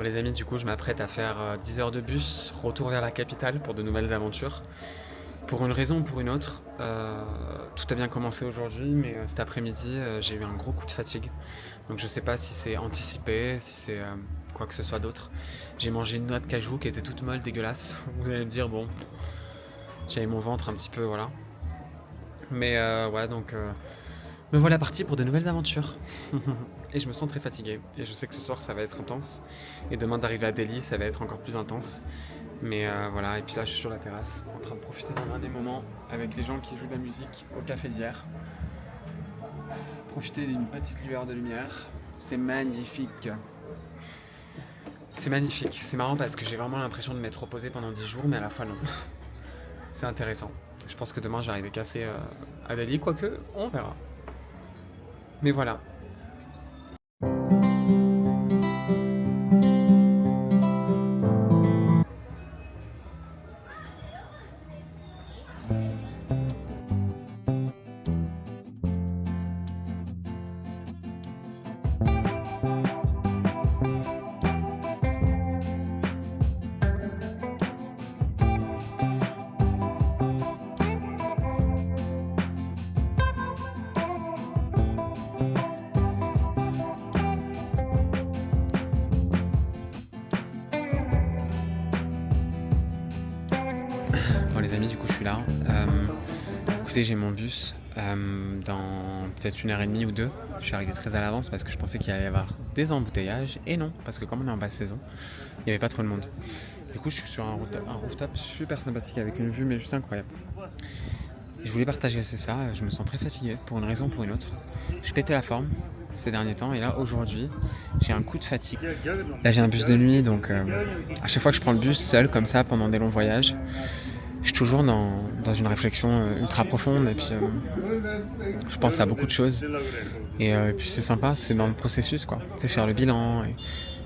Bon les amis, du coup je m'apprête à faire 10 heures de bus, retour vers la capitale pour de nouvelles aventures. Pour une raison ou pour une autre, tout a bien commencé aujourd'hui, mais cet après-midi j'ai eu un gros coup de fatigue. Donc je sais pas si c'est anticipé, si c'est quoi que ce soit d'autre. J'ai mangé une noix de cajou qui était toute molle, dégueulasse. Vous allez me dire, bon, j'avais mon ventre un petit peu, voilà. Mais ouais, donc me voilà parti pour de nouvelles aventures. Et je me sens très fatigué. Et je sais que ce soir ça va être intense. Et demain d'arriver à Delhi, ça va être encore plus intense. Mais voilà, et puis là je suis sur la terrasse, en train de profiter d'un dernier moment avec les gens qui jouent de la musique au café d'hier. Profiter d'une petite lueur de lumière. C'est magnifique. C'est magnifique. C'est marrant parce que j'ai vraiment l'impression de m'être reposé pendant 10 jours, mais à la fois non. C'est intéressant. Je pense que demain je vais arriver cassé à Delhi, quoique on verra. Mais voilà. Bon les amis, du coup je suis là. Écoutez, j'ai mon bus dans peut-être 1 heure et demie ou 2. Je suis arrivé très à l'avance parce que je pensais qu'il allait y avoir des embouteillages. Et non, parce que comme on est en basse saison, il n'y avait pas trop de monde. Du coup je suis sur un rooftop super sympathique avec une vue mais juste incroyable. Je voulais partager aussi ça, je me sens très fatigué pour une raison ou pour une autre. Je pétais la forme ces derniers temps et là aujourd'hui j'ai un coup de fatigue. Là j'ai un bus de nuit donc à chaque fois que je prends le bus seul comme ça pendant des longs voyages, je suis toujours dans une réflexion ultra profonde et puis je pense à beaucoup de choses et puis c'est sympa, c'est dans le processus quoi. Tu sais, faire le bilan, et,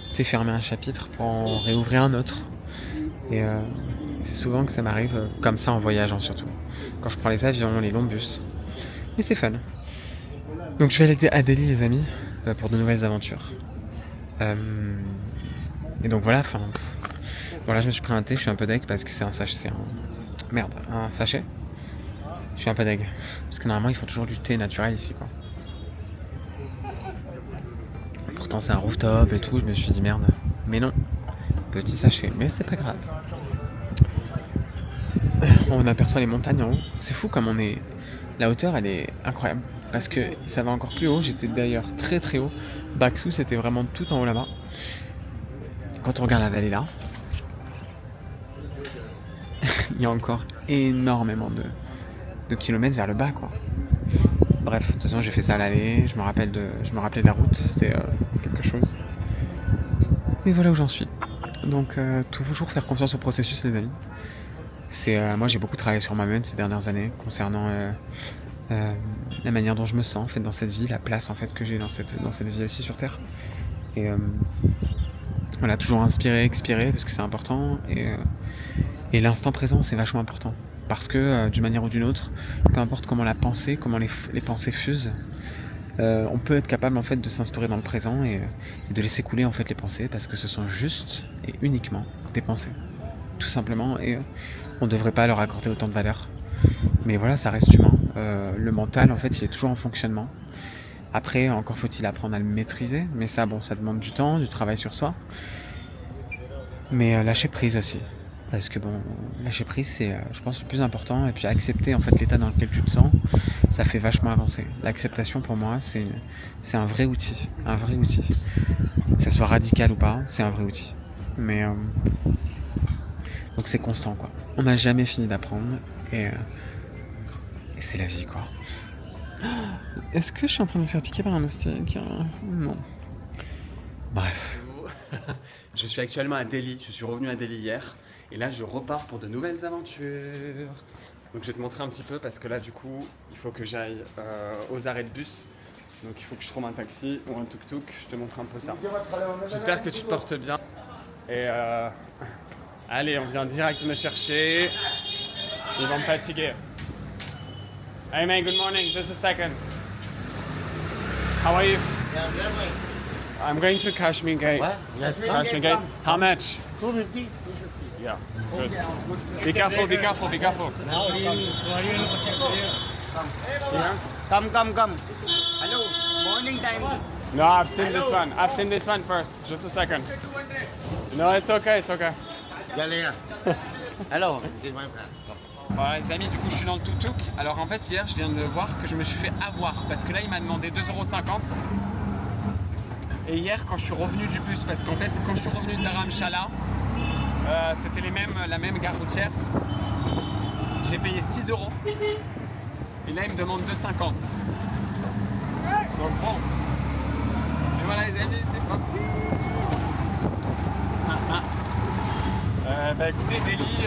tu sais, fermer un chapitre pour en réouvrir un autre et c'est souvent que ça m'arrive comme ça en voyageant surtout. Quand je prends les avions, les longs bus. Mais c'est fun. Donc je vais aller à Delhi les amis pour de nouvelles aventures. Et donc voilà, voilà, je me suis pris un thé, je suis un peu deg parce que c'est un sachet, un sachet. Je suis un peu deg parce que normalement ils font toujours du thé naturel ici quoi. Pourtant c'est un rooftop et tout, je me suis dit merde. Mais non, petit sachet, mais c'est pas grave. On aperçoit les montagnes en haut. C'est fou comme on est. La hauteur elle est incroyable parce que ça va encore plus haut. J'étais d'ailleurs très très haut. Baksu c'était vraiment tout en haut là-bas. Quand on regarde la vallée là, il y a encore énormément de kilomètres vers le bas quoi. Bref, de toute façon j'ai fait ça à l'aller. Je me rappelais de la route. C'était quelque chose. Mais voilà où j'en suis. Donc toujours faire confiance au processus les amis. Moi j'ai beaucoup travaillé sur moi-même ces dernières années concernant la manière dont je me sens en fait dans cette vie, la place en fait que j'ai dans cette vie aussi sur Terre. Et voilà, toujours inspirer, expirer parce que c'est important et l'instant présent c'est vachement important parce que d'une manière ou d'une autre, peu importe comment comment les pensées fusent, on peut être capable en fait de s'instaurer dans le présent et de laisser couler en fait les pensées parce que ce sont juste et uniquement des pensées, tout simplement et on devrait pas leur accorder autant de valeur. Mais voilà, ça reste humain. Le mental, en fait, il est toujours en fonctionnement. Après, encore faut-il apprendre à le maîtriser. Mais ça, bon, ça demande du temps, du travail sur soi. Mais lâcher prise aussi. Parce que bon, lâcher prise, c'est, je pense, le plus important. Et puis accepter, en fait, l'état dans lequel tu te sens, ça fait vachement avancer. L'acceptation, pour moi, c'est un vrai outil. Un vrai outil. Que ça soit radical ou pas, c'est un vrai outil. Mais donc c'est constant, quoi. On n'a jamais fini d'apprendre. Et c'est la vie quoi. Est-ce que je suis en train de me faire piquer par un moustique? Non. Bref. Je suis actuellement à Delhi. Je suis revenu à Delhi hier. Et là je repars pour de nouvelles aventures. Donc je vais te montrer un petit peu parce que là du coup il faut que j'aille aux arrêts de bus. Donc il faut que je trouve un taxi ou un tuk-tuk. Je te montre un peu ça. J'espère que tu te portes bien. Et allez, on vient direct me chercher. Ils vont me fatiguer. Hey man, good morning. Just a second. How are you? Yeah, I'm good, mate. I'm going to Kashmir Gate. What? Yes, Kashmir Gate. How much? 250. Yeah. Good. Be careful, be careful, be careful. Come. Hello, morning time. No, I've seen this one. I've seen this one first. Just a second. No, it's okay, it's okay. Yeah. Hello, this is my friend. Voilà les amis, du coup je suis dans le tuk-tuk. Alors en fait hier je viens de voir que je me suis fait avoir parce que là il m'a demandé 2,50 €. Et hier quand je suis revenu du bus, parce qu'en fait quand je suis revenu de Dharamshala, c'était la même gare routière, j'ai payé 6 €. Et là il me demande 2,50 €. Donc bon. Et voilà les amis, c'est parti. Bah écoutez, Delhi,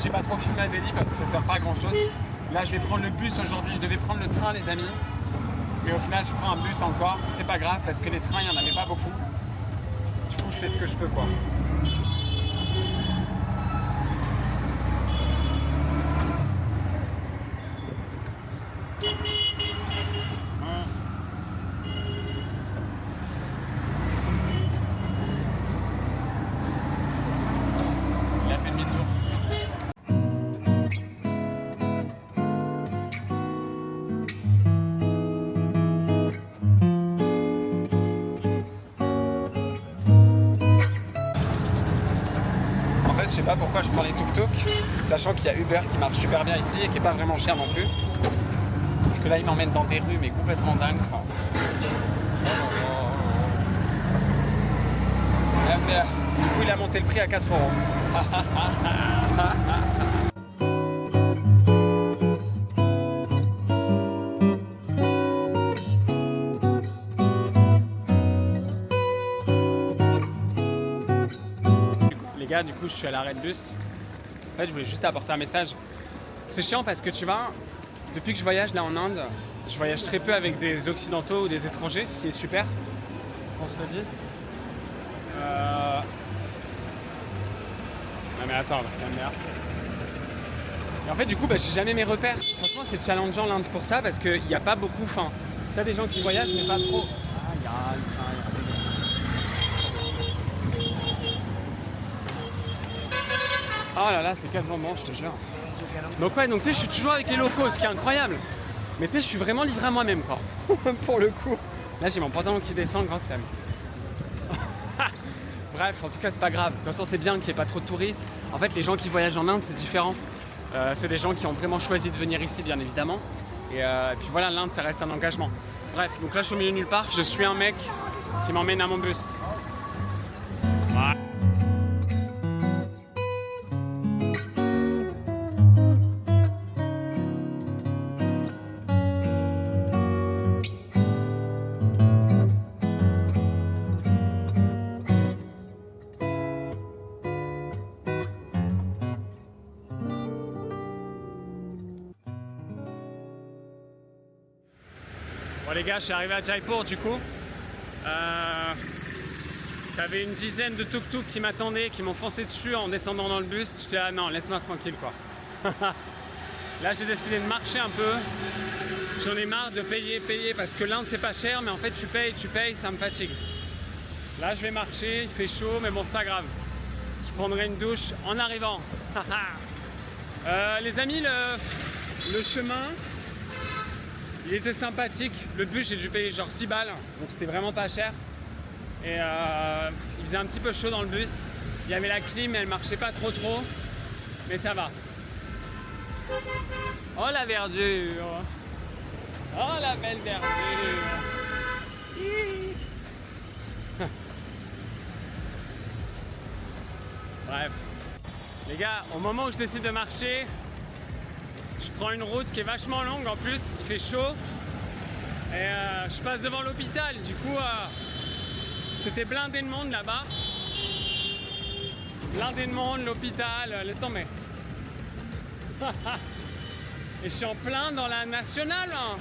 j'ai pas trop filmé à Delhi parce que ça sert pas à grand chose. Là je vais prendre le bus aujourd'hui, je devais prendre le train les amis. Mais au final je prends un bus encore, c'est pas grave parce que les trains il y en avait pas beaucoup. Du coup je fais ce que je peux quoi. Il a fait demi-tour. En fait, je sais pas pourquoi je prends les tuk-tuk, sachant qu'il y a Uber qui marche super bien ici et qui est pas vraiment cher non plus. Parce que là, il m'emmène dans des rues, mais complètement dingue. Enfin... Du coup, il a monté le prix à 4 €. Les gars, du coup, je suis à l'arrêt de bus. En fait, je voulais juste apporter un message. C'est chiant parce que tu vois, depuis que je voyage là en Inde, je voyage très peu avec des occidentaux ou des étrangers, ce qui est super, qu'on se le dise. Non mais attends, c'est la merde. Et en fait du coup j'ai jamais mes repères. Franchement c'est challengeant l'Inde pour ça parce qu'il n'y a pas beaucoup, enfin, t'as des gens qui voyagent mais pas trop. Ah, il y a un train. Oh là là, c'est quasiment bon, je te jure. Donc ouais, donc tu sais, je suis toujours avec les locaux, ce qui est incroyable. Mais tu sais, je suis vraiment livré à moi-même quoi. Pour le coup. Là j'ai mon pantalon qui descend, grosse flemme. Bref, en tout cas c'est pas grave. De toute façon c'est bien qu'il n'y ait pas trop de touristes. En fait les gens qui voyagent en Inde c'est différent. C'est des gens qui ont vraiment choisi de venir ici bien évidemment. Et puis voilà, l'Inde ça reste un engagement. Bref, donc là je suis au milieu de nulle part. Je suis un mec qui m'emmène à mon bus. Voilà. Bon les gars, je suis arrivé à Jaipur du coup. T'avais une dizaine de tuk-tuk qui m'attendaient, qui m'ont foncé dessus en descendant dans le bus. J'étais là, non, laisse-moi tranquille quoi. Là j'ai décidé de marcher un peu. J'en ai marre de payer parce que l'Inde c'est pas cher, mais en fait tu payes, ça me fatigue. Là je vais marcher, il fait chaud, mais bon c'est pas grave. Je prendrai une douche en arrivant. Les amis, le chemin, il était sympathique. Le bus j'ai dû payer genre 6 balles, donc c'était vraiment pas cher. Et il faisait un petit peu chaud dans le bus. Il y avait la clim, mais elle marchait pas trop, mais ça va. Oh la verdure! Oh la belle verdure! Bref. Les gars, au moment où je décide de marcher, je prends une route qui est vachement longue en plus, il fait chaud. Et je passe devant l'hôpital, du coup c'était blindé de monde là-bas. Blindé de monde, l'hôpital, laisse tomber. Et je suis en plein dans la nationale. Hein.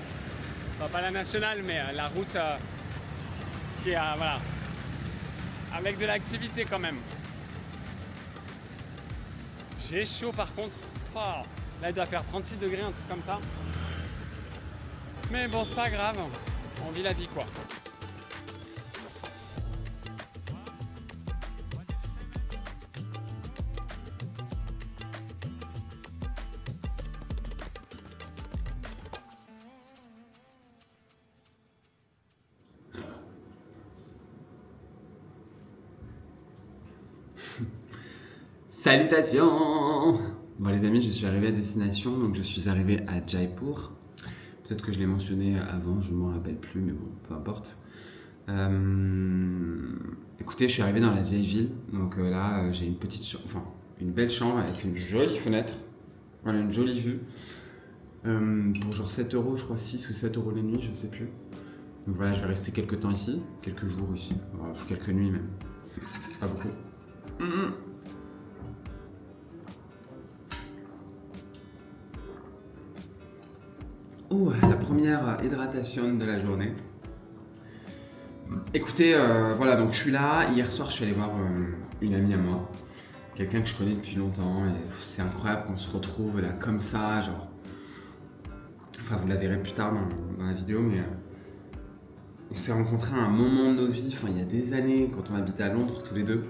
Enfin, pas la nationale, mais la route qui est, voilà, avec de l'activité quand même. J'ai chaud par contre. Oh, là il doit faire 36 degrés, un truc comme ça. Mais bon, c'est pas grave. On vit la vie quoi. Salutations! Bon les amis, je suis arrivé à destination, donc je suis arrivé à Jaipur. Peut-être que je l'ai mentionné avant, je ne m'en rappelle plus, mais bon, peu importe. Écoutez, je suis arrivé dans la vieille ville, donc là j'ai une belle chambre avec une jolie fenêtre, voilà, une jolie vue. Pour genre 7 euros, je crois 6 ou 7 euros la nuit, je sais plus. Donc voilà, je vais rester quelques temps ici, quelques jours ici, quelques nuits même, pas beaucoup. Oh, la première hydratation de la journée. Écoutez, voilà, donc je suis là. Hier soir, je suis allé voir une amie à moi, quelqu'un que je connais depuis longtemps, et c'est incroyable qu'on se retrouve là comme ça, genre. Enfin, vous la verrez plus tard dans la vidéo, mais on s'est rencontrés à un moment de nos vies, enfin, il y a des années, quand on habitait à Londres tous les deux.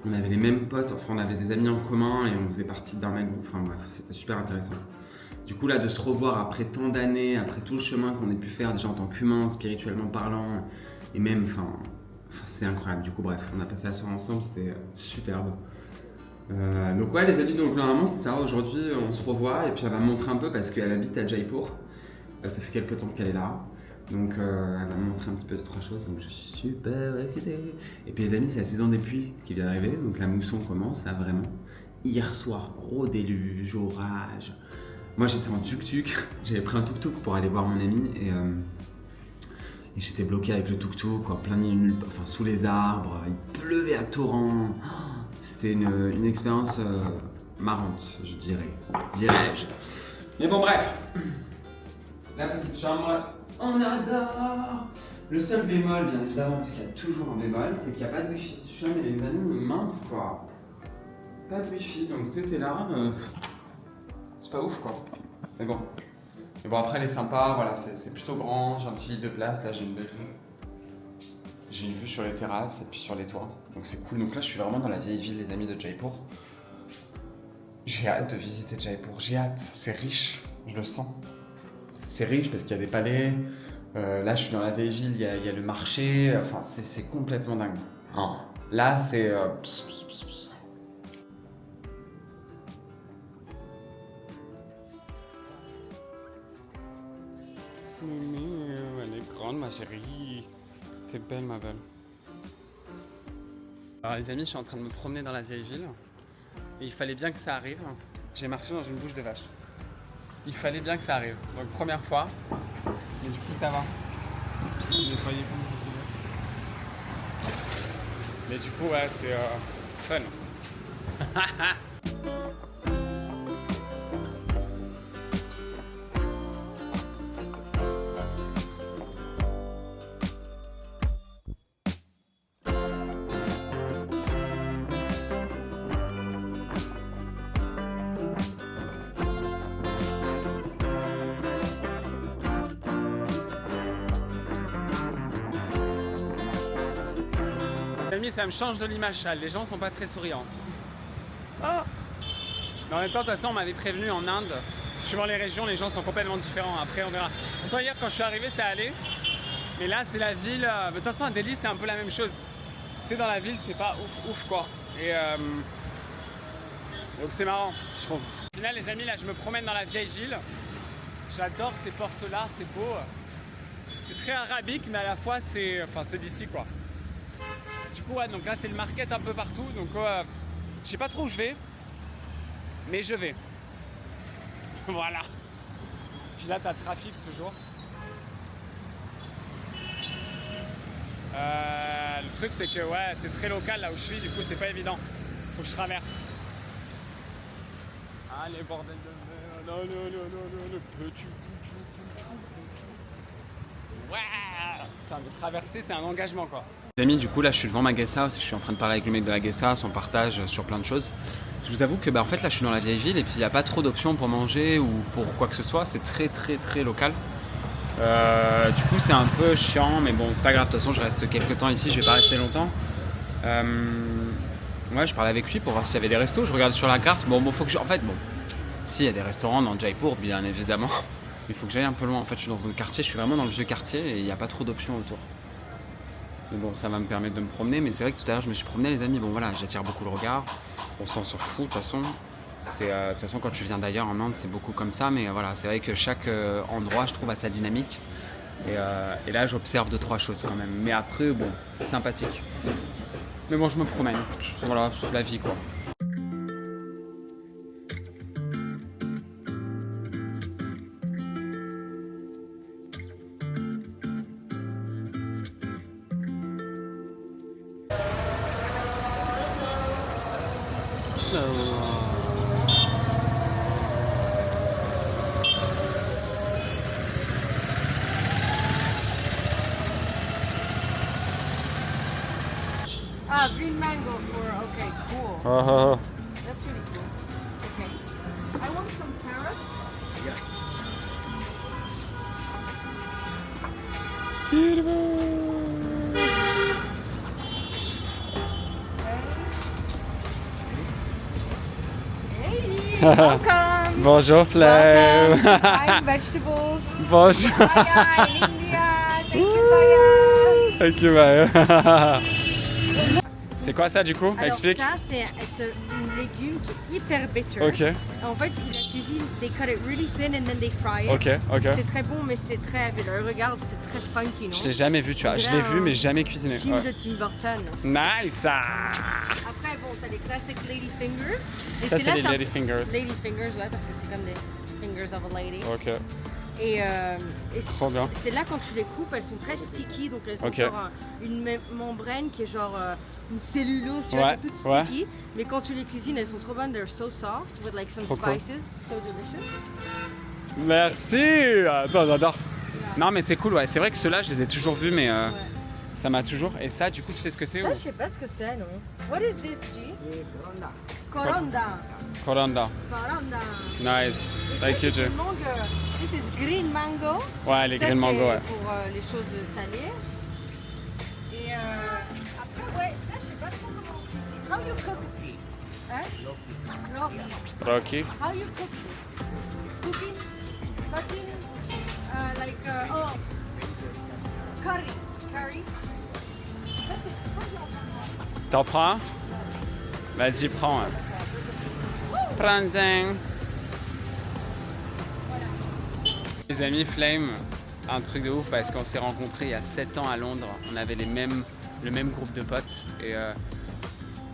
On avait les mêmes potes, enfin, on avait des amis en commun et on faisait partie d'un même groupe. Enfin bref, c'était super intéressant. Du coup, là, de se revoir après tant d'années, après tout le chemin qu'on ait pu faire déjà en tant qu'humain, spirituellement parlant, et même, enfin, c'est incroyable. Du coup, bref, on a passé la soirée ensemble, c'était superbe. Donc ouais, les amis, donc normalement, c'est ça. Aujourd'hui, on se revoit et puis elle va me montrer un peu parce qu'elle habite à Jaipur. Ça fait quelques temps qu'elle est là. Donc elle va me montrer un petit peu 2-3 choses, donc je suis super excité. Et puis les amis, c'est la saison des pluies qui vient d'arriver, donc la mousson commence là vraiment. Hier soir, gros déluge, orage. Moi j'étais en tuk-tuk, j'avais pris un tuk-tuk pour aller voir mon ami et j'étais bloqué avec le tuk-tuk, quoi, plein de nulle, enfin sous les arbres, il pleuvait à torrent. C'était une expérience marrante, je dirais-je. Mais bon bref, la petite chambre, on adore. Le seul bémol, bien évidemment, parce qu'il y a toujours un bémol, c'est qu'il n'y a pas de wifi. Je suis là, mais les amis, mince quoi. Pas de wifi, donc tu sais, t'es là, c'est pas ouf quoi. Mais bon. Après, elle est sympa, voilà, c'est plutôt grand, j'ai un petit lit de place, là j'ai une belle vue. J'ai une vue sur les terrasses et puis sur les toits, donc c'est cool. Donc là, je suis vraiment dans la vieille ville, les amis, de Jaipur. J'ai hâte de visiter Jaipur, j'ai hâte, c'est riche, je le sens. C'est riche parce qu'il y a des palais. Là, je suis dans la vieille ville, il y a le marché. Enfin, c'est complètement dingue. Hein. Là, c'est... Elle est grande, ma chérie. T'es belle, ma belle. Alors, les amis, je suis en train de me promener dans la vieille ville. Et il fallait bien que ça arrive. J'ai marché dans une bouche de vache. Il fallait bien que ça arrive. Donc première fois, mais du coup ça va. Nettoyer comme vous voulez. Mais du coup ouais, c'est fun. Ça me change de l'image sale, les gens sont pas très souriants. Ah. Mais en même temps, de toute façon, on m'avait prévenu en Inde, suivant les régions, les gens sont complètement différents. Après, on verra. Pourtant, hier, quand je suis arrivé, ça allait. Mais là, c'est la ville. De toute façon, à Delhi, c'est un peu la même chose. Tu sais, dans la ville, c'est pas ouf quoi. Et donc, c'est marrant, je trouve. Au final, les amis, là, je me promène dans la vieille ville. J'adore ces portes-là, c'est beau. C'est très arabique, mais à la fois, c'est d'ici quoi. Du coup, ouais, donc là c'est le market un peu partout, donc je sais pas trop où je vais, mais je vais. Voilà. Puis là t'as le trafic toujours. Le truc c'est que ouais, c'est très local là où je suis, du coup c'est pas évident. Faut que je traverse. Allez bordel de merde, non, petit. Ouais. Enfin, de traverser c'est un engagement quoi. Les amis, du coup là je suis devant ma guest house, je suis en train de parler avec le mec de la guest house, on partage sur plein de choses. Je vous avoue que en fait là je suis dans la vieille ville et puis il n'y a pas trop d'options pour manger ou pour quoi que ce soit, c'est très local. Du coup c'est un peu chiant mais bon c'est pas grave, de toute façon je reste quelques temps ici, je vais pas rester longtemps. Ouais, je parlais avec lui pour voir s'il y avait des restos, je regarde sur la carte, bon faut que je... En fait bon, si il y a des restaurants dans Jaipur bien évidemment, mais il faut que j'aille un peu loin, en fait je suis dans un quartier, je suis vraiment dans le vieux quartier et il n'y a pas trop d'options autour. Mais bon, ça va me permettre de me promener. Mais c'est vrai que tout à l'heure, je me suis promené, les amis. Bon, voilà, j'attire beaucoup le regard. On s'en fout, de toute façon. De toute façon, quand tu viens d'ailleurs en Inde, c'est beaucoup comme ça. Mais voilà, c'est vrai que chaque endroit, je trouve, a sa dynamique. Et là, j'observe 2-3 choses quand même. Mais après, bon, c'est sympathique. Mais bon, je me promène. Voilà, la vie, quoi. Ah, green mango for, okay, cool. That's really cool. Okay. I want some carrots. Hey, welcome. Bonjour, Welcome Flame. to Thai vegetables. Bonjour. Paya in India. Thank you, Paya. Thank you, C'est quoi ça du coup? Alors Explique. ça, c'est un légume qui est hyper bitter. Ok, En fait, la cuisine, they cut it really thin and then they fry it. ok. C'est très bon, mais c'est très bitter. Regarde, c'est très funky, non? Je l'ai jamais vu, tu vois. Je l'ai vu, mais jamais cuisiné. Film Ouais. de Tim Burton. Nice. Après, bon, t'as les classiques Lady Fingers. Et Ça, c'est là, les Lady Fingers. Lady Fingers, ouais, parce que c'est comme des fingers of a lady. Ok. Et Trop bien. c'est là quand tu les coupes, elles sont très sticky, donc elles sont Ok. genre une membrane qui est genre une cellulose, tu Ouais, vois, qui est toute ouais. sticky. Mais quand tu les cuisines, elles sont trop bonnes. They're so soft with like some Trop cool. spices, so delicious. Merci. Attends, j'adore. Non, mais c'est cool, ouais. C'est vrai que ceux-là, je les ai toujours vus, mais Ouais. ça m'a toujours. Et ça, du coup, tu sais ce que c'est Ça, ou... je sais pas ce que c'est, non? What is this, G? Coronda. Coranda. Coronda. Nice. Thank you, Jay. This is green mango. Ouais, les Ça, green mango, c'est ouais. pour les choses salées. Et après, ouais, ça, je sais pas trop comment on dit. How you cook it? Hein? Rocky. Rocky. How you cook this? Cooking? Cutting? Oh, curry. Curry? Ça, c'est très bien. T'en prends un? Vas-y, prends un. Prends-en. Les amis, Flame, un truc de ouf parce qu'on s'est rencontrés il y a 7 ans à Londres. On avait le même groupe de potes et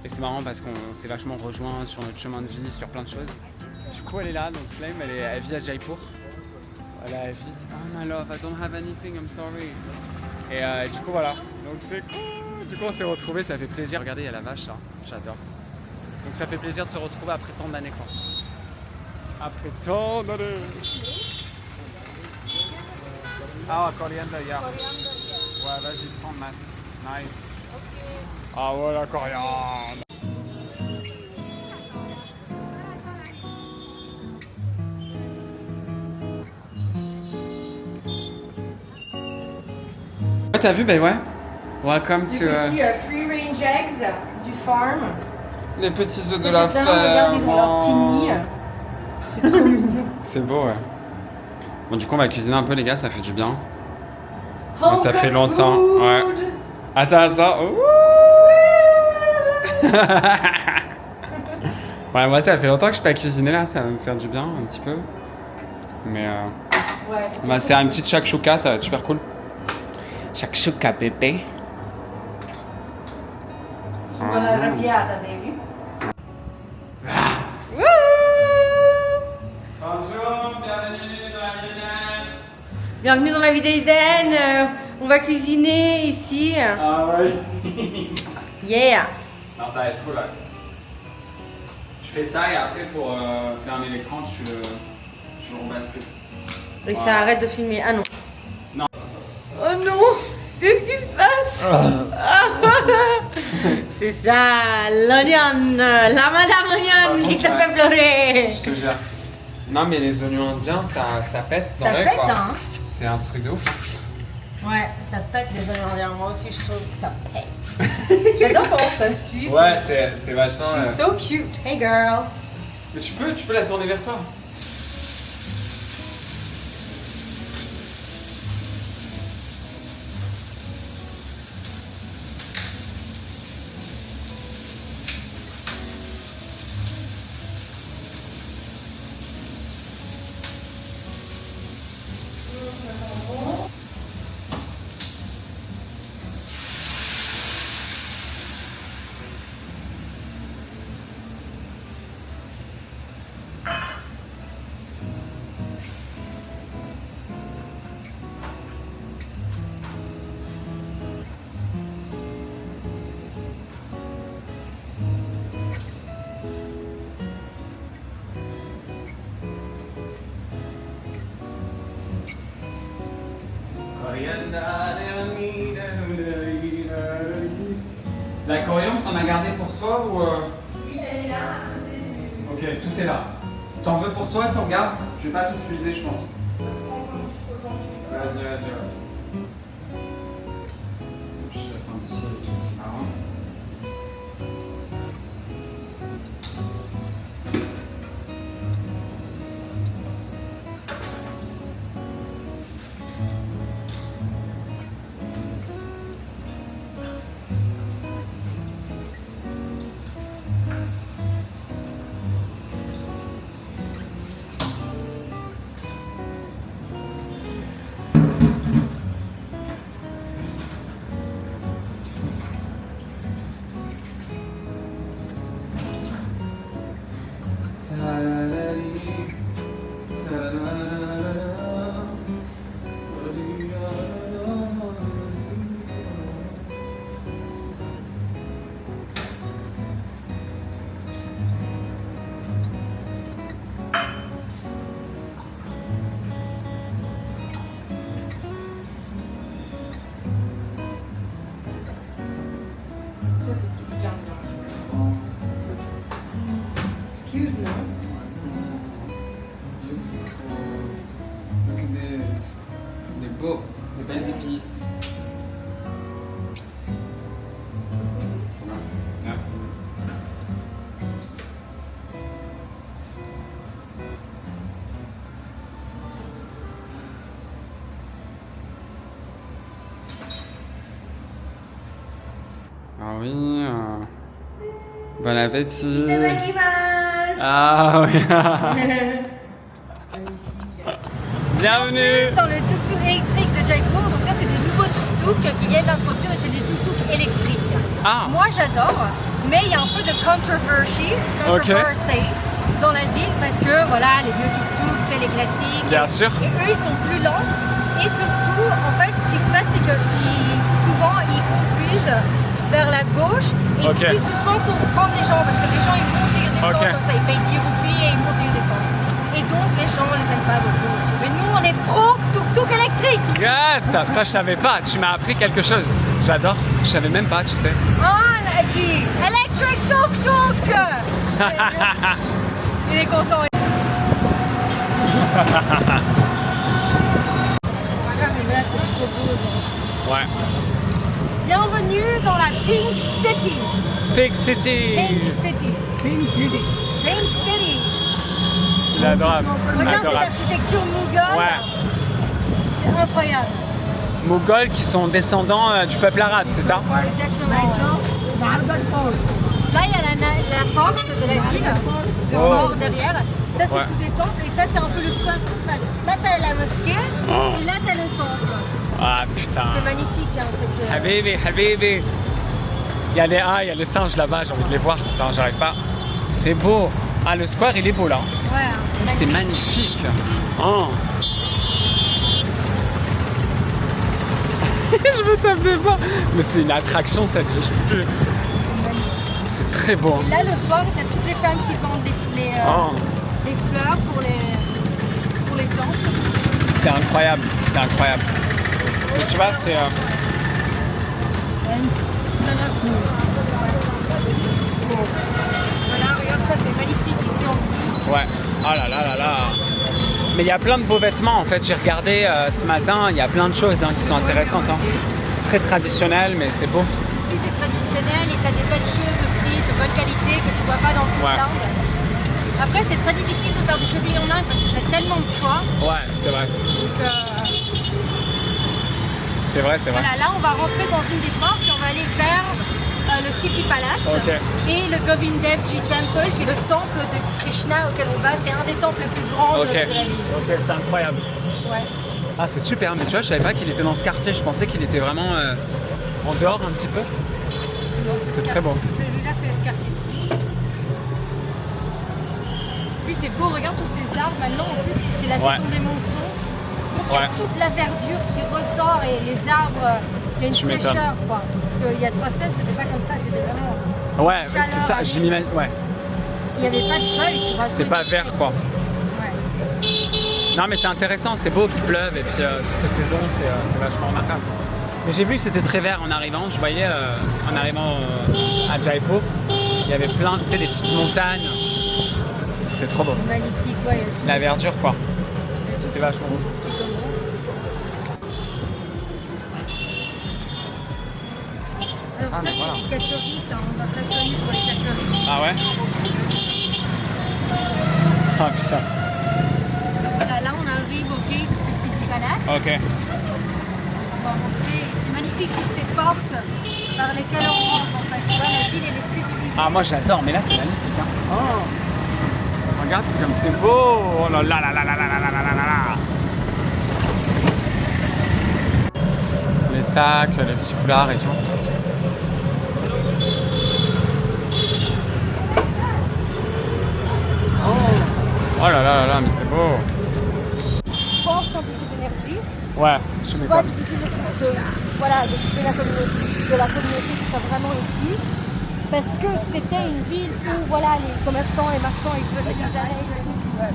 c'est marrant parce qu'on s'est vachement rejoints sur notre chemin de vie, sur plein de choses. Du coup, elle est là, donc Flame, elle vit à Jaipur. Voilà, elle vit. Oh my love, I don't have anything, I'm sorry. Et du coup, voilà. Donc c'est cool. Du coup, on s'est retrouvés, ça fait plaisir. Regardez, il y a la vache là, j'adore. Donc ça fait plaisir de se retrouver après tant d'années, quoi. Après tant d'années. Ah, coriandre, yeah. Ouais, vas-y, prends masse. Nice. Ah ouais, la coriandre. Ouais, t'as vu, ben ouais. Welcome Du to petit free range eggs du farm. les petits œufs de Dedans, la regarde, ils ont leur petit ferme. nid. C'est trop mignon. C'est beau, ouais. Bon, du coup, on va cuisiner un peu, les gars, ça fait du bien. Moi, ça fait longtemps. Ouais. Attends. Ouh. Ouais, moi, ça fait longtemps que je peux pas cuisiner là, ça va me faire du bien un petit peu. Mais Ouais, on va se faire une petite shakshuka, ça va être super cool. Shakshuka, bébé. Sono arrabbiata, baby. Bonjour, bienvenue dans la ville. Bienvenue dans la vie d'Eden. On va cuisiner ici. Ah ouais. Yeah. Non, ça va être cool, ouais. Tu fais ça et après pour fermer l'écran, tu le rebascules. Et Voilà. ça arrête de filmer. Ah non. Non. Oh non. Qu'est-ce qui se passe? C'est ça, l'oignon, la madame oignon qui te contre, fait pleurer. Je te jure. Non, mais les oignons indiens, ça pète dans Ça l'œil, pète, quoi. hein? C'est un truc de ouf. Ouais, ça pète les oignons indiens. Moi aussi, je trouve que ça pète. J'adore comment ça suit. Ouais, c'est vachement. She's so cute. Hey girl. Mais tu peux la tourner vers toi. La coriandre, t'en as gardé pour toi ou Elle est là. Ok, tout est là. T'en veux pour toi, t'en gardes? Je vais pas tout utiliser, je pense. Vas-y, vas-y. Je laisse un petit marron. C'est cute, non? Des beaux, des belles épices. Merci. Ah oui. Bon appétit. Ah oui. Bienvenue. Dans le tuk-tuk électrique de Jaipur, donc là c'est des nouveaux tuk-tuk qui viennent d'introduire et c'est des tuk-tuk électriques. Ah. Moi j'adore, mais il y a un peu de controversy dans la ville parce que voilà, les vieux tuk-tuk c'est les classiques. Bien sûr. Et eux ils sont plus lents et surtout en fait ce qui se passe c'est que souvent ils conduisent vers la gauche et ils conduisent doucement pour prendre les gens parce que les gens ils montent et ils descendent comme ça, ils payent 10 roupies et ils montent et ils descendent. Et donc les gens les aiment pas beaucoup. Mais nous on est pro tuk-tuk électrique. Yes, toi je savais pas, tu m'as appris quelque chose. J'adore, je savais même pas, tu sais. Oh la G, electric tuk-tuk. Il est content. Mais là c'est trop beau. Ouais. Bienvenue dans la Pink City. Pink City. Pink City. Pink City. Pink City. Il est adorable. Regarde cette Adorable. architecture mougole. Ouais. C'est incroyable. Moghols qui sont descendants du peuple arabe, c'est ça? Exactement. Là, il y a la force de la ville, le fort derrière. Ça, c'est tous des temples et ça, c'est un peu le square principal. Là, t'as la mosquée et là, t'as le temple. Ah putain. C'est magnifique, hein, en fait. Habibi, Habibi. Il y a les singes là-bas, j'ai envie de les voir. Putain, j'arrive pas. C'est beau. Ah, le square, il est beau là. Ouais, C'est magnifique. Oh. Je veux taper pas. Mais c'est une attraction cette vie, je peux plus. C'est très beau. Et là, le soir, t'as toutes les femmes qui vendent des fleurs pour les temples. C'est incroyable, c'est incroyable. Et tu vois, c'est... Voilà, regarde ça, c'est magnifique ici en dessous. Ouais. Oh là là là là. Mais il y a plein de beaux vêtements en fait. J'ai regardé ce matin, il y a plein de choses qui sont intéressantes. C'est très traditionnel, mais c'est beau. Ici, c'est traditionnel et t'as des belles choses aussi, de bonne qualité que tu vois pas dans toute l'Inde. Après, c'est très difficile de faire du shopping en Inde parce que t'as tellement de choix. Ouais, c'est vrai. Donc, c'est vrai, c'est vrai. voilà, là, on va rentrer dans une des portes et on va aller vers le City Palace et le Govind Dev Ji Temple qui est le temple de Krishna auquel on va. C'est un des temples les plus grands de la ville. Ok, c'est incroyable. Ouais. Ah, c'est super, mais tu vois, je savais pas qu'il était dans ce quartier. Je pensais qu'il était vraiment en dehors un petit peu. C'est très beau. Celui-là, c'est ce quartier-ci. Puis c'est beau, regarde tous ces arbres maintenant. En plus, c'est la saison des monsons. Donc il y a toute la verdure qui ressort et les arbres, il y a une fraîcheur quoi. Parce qu'il y a 3 semaines, c'était pas comme ça, c'était vraiment. Ouais, c'est ça, j'ai mis. Ouais. Il n'y avait pas de feuilles, tu vois. C'était pas vert quoi. Ouais. Non mais c'est intéressant, c'est beau qu'il pleuve et puis cette saison c'est vachement remarquable. Mais j'ai vu que c'était très vert en arrivant, je voyais en arrivant à Jaipur, il y avait plein, tu sais, des petites montagnes. C'était trop beau. C'est magnifique, ouais. La verdure quoi. C'était vachement beau. Alors ça, voilà. c'est les cacheries, ça, on va très connu pour les cacheries. Ah ouais? Ah putain. Voilà, là on arrive au gate du City Palace. Ok. On va rentrer, c'est magnifique toutes ces portes par lesquelles on rentre en fait. Tu vois, la ville elle est sécurisée. Ah moi j'adore, mais là c'est magnifique. Hein. Oh. Regarde comme c'est beau. Oh là là là là là là là là là là. Les sacs, les petits foulards et tout. Oh là là là là, mais c'est beau. Fort sentir cette énergie. Ouais, je Tu mets vois, pas. difficile de couper la communauté qui soit vraiment ici. Parce que c'était une ville où voilà, les commerçants et marchands ils venaient des années.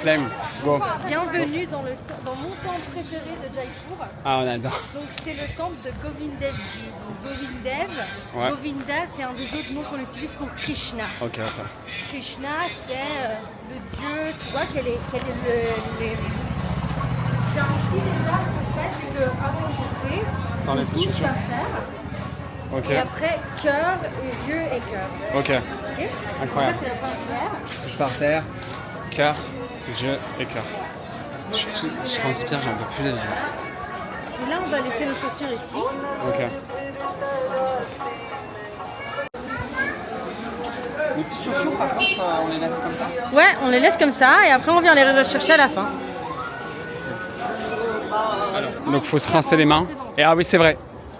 Flemme, go. Bienvenue dans mon temple préféré de Jaipur. Ah on adore. Donc c'est le temple de Govindevji. Donc Govindev, Ouais. Govinda c'est un des autres noms qu'on utilise pour Krishna. Ok, ok. Krishna c'est le dieu, tu vois quel est le... Bien, ici déjà ce qu'on fait c'est qu'avant d'entrer, T'enlèves on tes touche chaussures. par terre. Ok, Et après cœur et yeux et cœur. ok. Ok. Incroyable. Ça c'est la première. Je par terre, cœur, yeux et cœur. Je transpire, j'en peux plus de vie. Et là on va laisser nos chaussures ici. Ok. Les petites chaussures par contre, on les laisse comme ça. Ouais, on les laisse comme ça et après on vient les rechercher à la fin. Donc faut se rincer les mains. Et ah oui c'est vrai,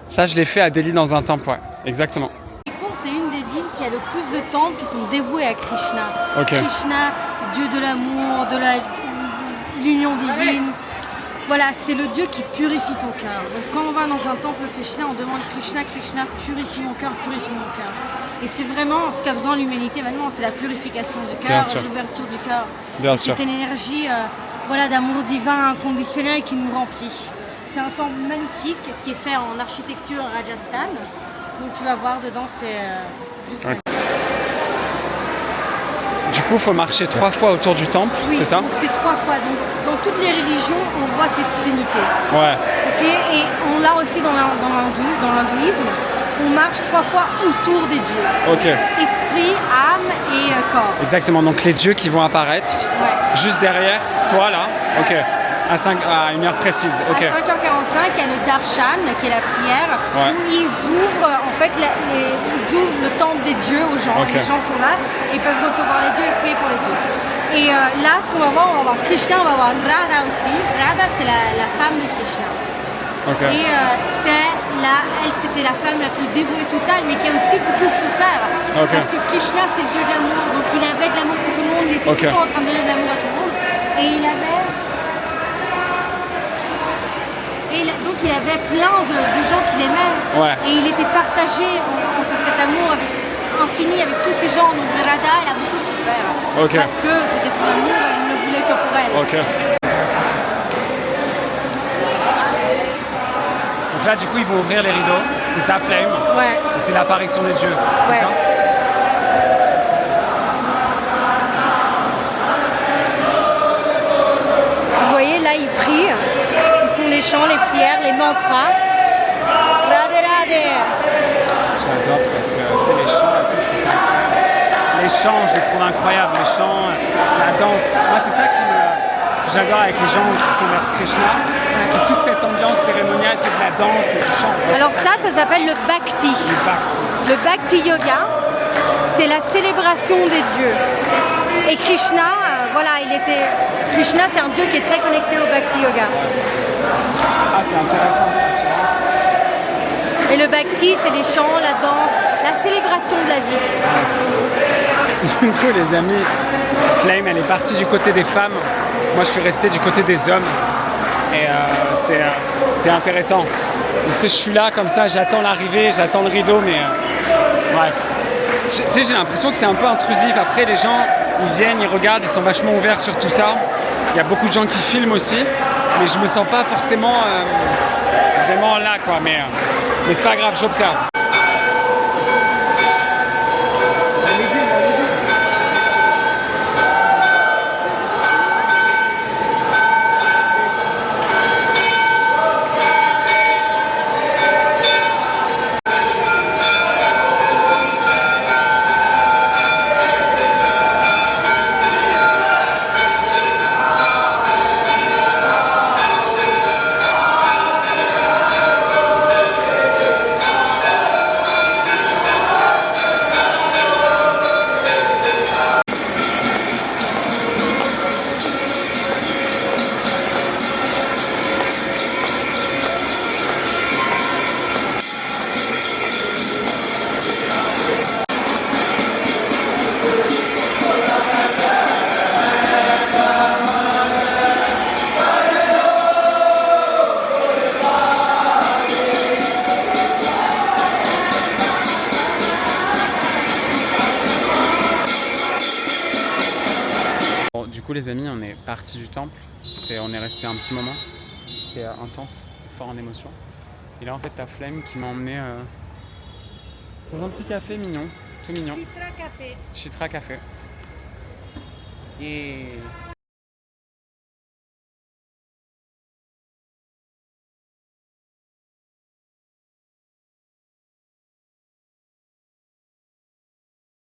ça je l'ai fait à Delhi dans un temple, ouais, exactement. Jaipur, c'est une des villes qui a le plus de temples qui sont dévoués à Krishna. Ok. Krishna, dieu de l'amour, de l'union divine. Voilà, c'est le dieu qui purifie ton cœur. Donc quand on va dans un temple Krishna, on demande Krishna, Krishna, purifie mon cœur, purifie mon cœur. Et c'est vraiment ce qu'a besoin l'humanité maintenant, c'est la purification du Bien cœur, sûr. l'ouverture du cœur. Bien sûr. Cette énergie voilà, d'amour divin inconditionnel qui nous remplit. C'est un temple magnifique qui est fait en architecture Rajasthan. Donc tu vas voir dedans, c'est juste Ouais. Du coup faut marcher 3 fois autour du temple, Oui, c'est ça? on fait 3 fois. Donc, dans toutes les religions, on voit cette trinité. Ouais. Ok, et on l'a aussi dans l'hindouisme. On marche 3 fois autour des dieux. Ok. Esprit, âme et corps. Exactement, donc les dieux qui vont apparaître Ouais. juste derrière toi là. Ok. À une heure précise. Ok. À 5h45, il y a le darshan, qui est la prière, Ouais. où ils ouvrent, en fait, ils ouvrent le temple des dieux aux gens. Ok. Les gens sont là, ils peuvent recevoir les dieux et prier pour les dieux. Et là, ce qu'on va voir, on va voir Krishna, on va voir Radha aussi. Radha, c'est la femme de Krishna. Ok. Et elle, c'était la femme la plus dévouée totale, mais qui a aussi beaucoup souffert. Ok. Parce que Krishna, c'est le dieu de l'amour, donc il avait de l'amour pour tout le monde, il était Ok. tout le temps en train de donner de l'amour à tout le monde. Et donc il avait plein de gens qu'il aimait. Ouais. Et il était partagé entre cet amour infini avec tous ces gens. Donc Radha, elle a beaucoup souffert. Ok. Parce que c'était son amour et il ne voulait que pour elle. Ok. Donc là du coup ils vont ouvrir les rideaux, c'est ça Flame. Ouais. Et c'est l'apparition des dieux, c'est Ouais. ça? Vous voyez, là, ils prient. Ils font les chants, les prières, les mantras. Radhe Radhe. J'adore parce que tu sais, les chants et tout, je trouve ça incroyable. Les chants, je les trouve incroyables. Les chants, la danse. Moi, c'est ça j'adore avec les gens qui sont vers Krishna. C'est toute cette ambiance cérémoniale, c'est de la danse et du chant. Moi, Alors je trouve ça s'appelle le Bhakti. du bhakti. Le Bhakti Yoga, c'est la célébration des dieux. Et Krishna, Krishna, c'est un dieu qui est très connecté au Bhakti Yoga. Ah, c'est intéressant ça, tu vois. Et le Bhakti, c'est les chants, la danse, la célébration de la vie. Du coup, les amis, Flame, elle est partie du côté des femmes. Moi, je suis resté du côté des hommes. Et c'est intéressant. Donc, tu sais, je suis là comme ça, j'attends l'arrivée, j'attends le rideau, mais bref. Tu sais, j'ai l'impression que c'est un peu intrusif. Après, les gens, ils viennent, ils regardent, ils sont vachement ouverts sur tout ça. Il y a beaucoup de gens qui filment aussi, mais je me sens pas forcément vraiment là, quoi. Mais c'est pas grave, j'observe. Bon, du coup les amis, on est parti du temple, on est resté un petit moment, c'était intense, fort en émotion. Et là en fait t'as Flemme qui m'a emmené dans un petit café mignon, tout mignon. Chitra Café. Chitra Café. Et